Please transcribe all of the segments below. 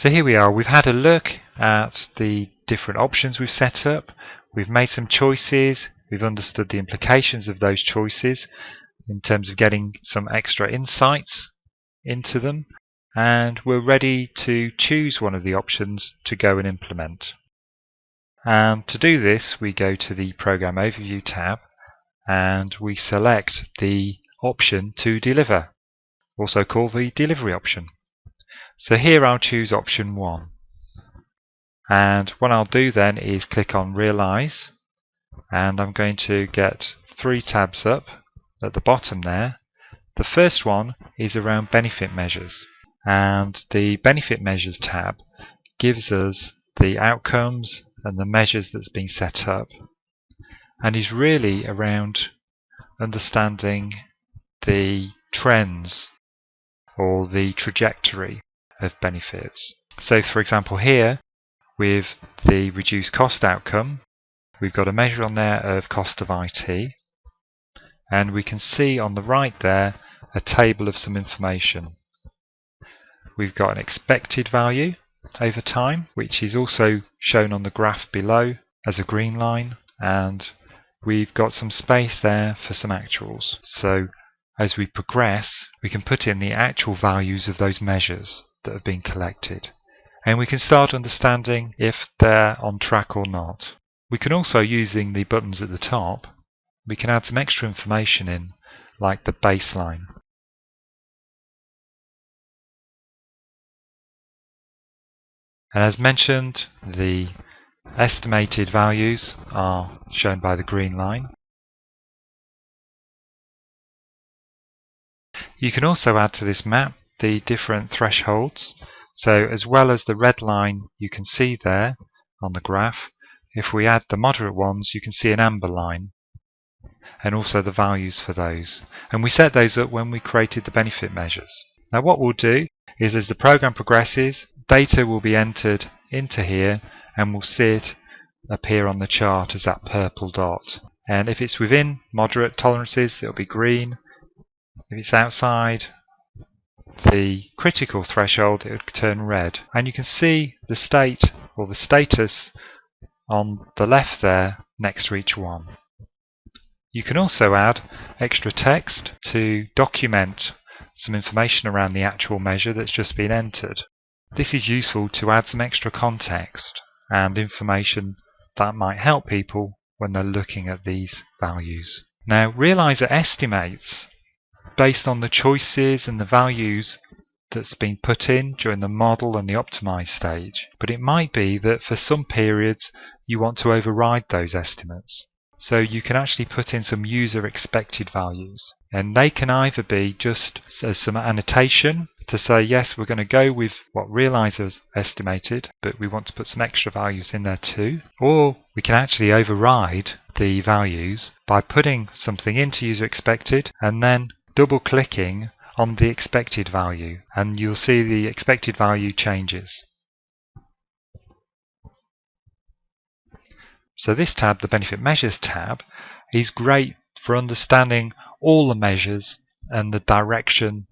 So here we are, we've had a look at the different options we've set up, we've made some choices, we've understood the implications of those choices in terms of getting some extra insights into them, and we're ready to choose one of the options to go and implement. And to do this, we go to the Program Overview tab and we select the option to deliver, also called the delivery option. So here I'll choose option 1. And what I'll do then is click on Realise, and I'm going to get 3 tabs up at the bottom there. The first one is around benefit measures, and the benefit measures tab gives us the outcomes and the measures that's been set up, and is really around understanding the trends or the trajectory of benefits. So for example here, with the reduced cost outcome, we've got a measure on there of cost of IT, and we can see on the right there a table of some information. We've got an expected value over time, which is also shown on the graph below as a green line, and we've got some space there for some actuals. So as we progress, we can put in the actual values of those measures that have been collected, and we can start understanding if they're on track or not. We can also, using the buttons at the top, we can add some extra information in, like the baseline. And as mentioned, the estimated values are shown by the green line. You can also add to this map the different thresholds. So as well as the red line you can see there on the graph, if we add the moderate ones, you can see an amber line, and also the values for those. And we set those up when we created the benefit measures. Now what we'll do is, as the program progresses, data will be entered into here, and we'll see it appear on the chart as that purple dot. And if it's within moderate tolerances, it'll be green. If it's outside the critical threshold, it would turn red. And you can see the state or the status on the left there next to each one. You can also add extra text to document some information around the actual measure that's just been entered. This is useful to add some extra context and information that might help people when they're looking at these values. Now, Realisor estimates based on the choices and the values that's been put in during the model and the optimize stage, but it might be that for some periods you want to override those estimates. So you can actually put in some user expected values, and they can either be just as some annotation to say, yes, we're going to go with what Realisor's estimated, but we want to put some extra values in there too, or we can actually override the values by putting something into user expected and then double clicking on the expected value, and you'll see the expected value changes. So this tab, the Benefit Measures tab, is great for understanding all the measures and the direction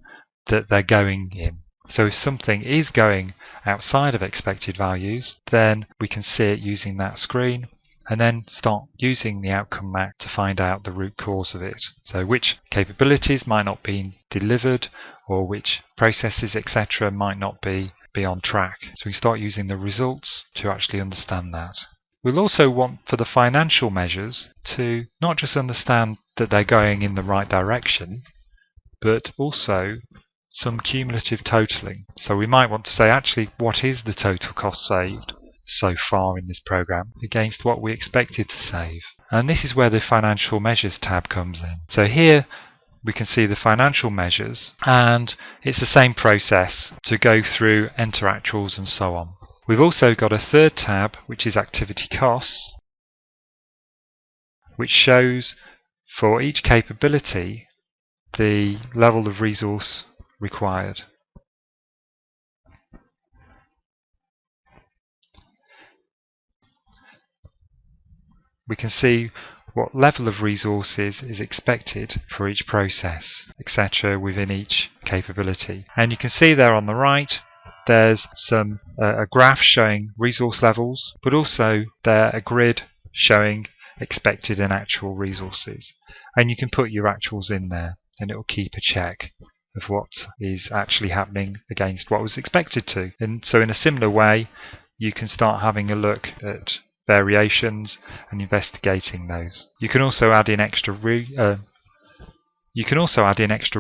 that they're going in. So if something is going outside of expected values, then we can see it using that screen, and then start using the outcome map to find out the root cause of it. So which capabilities might not be delivered, or which processes, etc., might not be on track. So we start using the results to actually understand that. We'll also want for the financial measures to not just understand that they're going in the right direction, but also some cumulative totaling. So we might want to say, actually, what is the total cost saved so far in this program against what we expected to save? And this is where the Financial Measures tab comes in. So here we can see the financial measures, and it's the same process to go through, enter actuals and so on. We've also got a third tab, which is Activity Costs, which shows for each capability the level of resource required. We can see what level of resources is expected for each process, etc., within each capability. And you can see there on the right there's a graph showing resource levels, but also a grid showing expected and actual resources. And you can put your actuals in there, and it will keep a check of what is actually happening against what was expected to. And so in a similar way, you can start having a look at variations and investigating those. You can also add in extra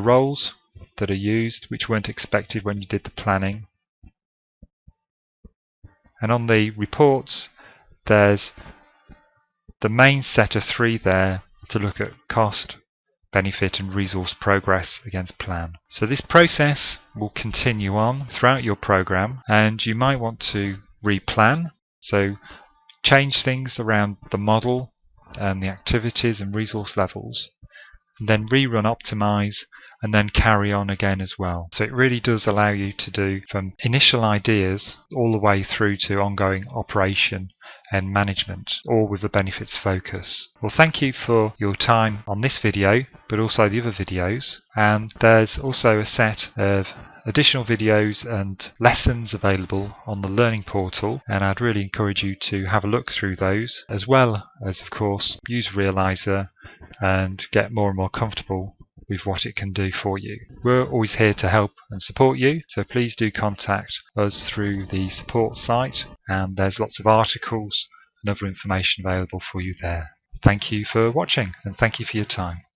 roles that are used which weren't expected when you did the planning. And on the reports, there's the main set of 3 there to look at cost, benefit and resource progress against plan. So this process will continue on throughout your program, and you might want to replan, so change things around the model and the activities and resource levels, and then rerun optimize, and then carry on again as well. So it really does allow you to do from initial ideas all the way through to ongoing operation and management, all with the benefits focus. Well, thank you for your time on this video, but also the other videos. And there's also a set of additional videos and lessons available on the Learning Portal, and I'd really encourage you to have a look through those, as well as, of course, use Realisor and get more and more comfortable with what it can do for you. We're always here to help and support you, so please do contact us through the support site, and there's lots of articles and other information available for you there. Thank you for watching, and thank you for your time.